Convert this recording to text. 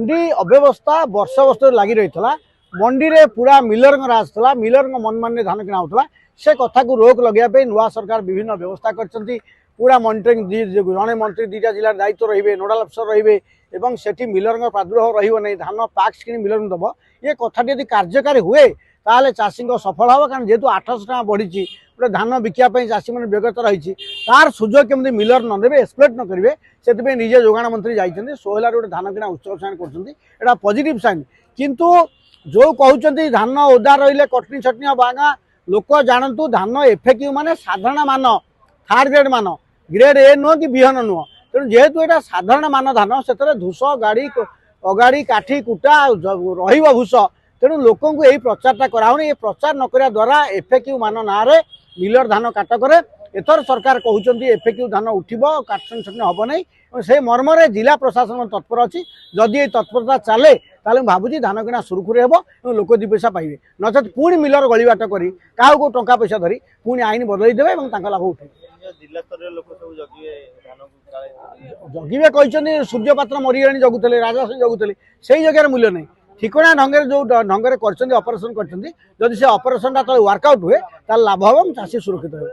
मंडी अव्यवस्था वर्ष वर्ष लगी रही मंडी रे पूरा मिलर राज था मिलर मन मन धान किना होता से कथा को रोक लगे नुआ सरकार विभिन्न व्यवस्था कर पूरा मॉनिटरिंग जड़े मंत्री दीटा जिला दायित्व रे नोडाल अफसर रे सेठी मिलर प्रादुर्भाव रही धान पाक्स कि मिलर दब ये कथाटी यदि कार्यकारी हुए ताले चाषी सफल हम कारण जेहेतु 800 टका बढ़ी गोटे धान बिकापी चाषी मैंने व्यगत रही तार सुजोग केमती मिलर नदेवे एक्सप्लोट न करेंगे से निजे जोगाण मंत्री जाइए सोहलार गोटे धान किना उत्सव साइन कर पॉजिटिव साइन किंतु जो कहते धान ओदा रही कटनी छटनी बागा लोक जानतु धान एफएक्यू माने साधारण मान थर्ड ग्रेड मान ग्रेड ए नुह कि बिहन नुह तेणु जेहेतु यहाँ साधारण मान धान से धूस गाड़ी अगाड़ी काठी कुटा रभूष तेणु लोक यही प्रचारटा कराऊनी ये प्रचार न करा द्वारा एफएक्यू मान ना मिलर धान काटक एथर सरकार कहते एफएक्यू धान उठब काटन छटनी हम नहीं से मर्म जिला प्रशासन तत्पर अच्छी जदि ये तत्परता चले ताले भावुँ धान किना सुरखुरी हे लोक दी पैसा पाइबे नचेत पुणी मिलर गलिबाट करी क्या टंका पैसा धरी पुणी आईन बदलईदेवे लाभ उठे जगिबे कहते सूर्यपात्र मरीगले जगुले राजा सिंह जगुले से जगह मूल्य नहीं ठिकना ढंगे जो ढंगे ऑपरेशन कर ऑपरेशन से ऑपरेशन वर्कआउट हुए लाभ हम चाषी सुरक्षित हो।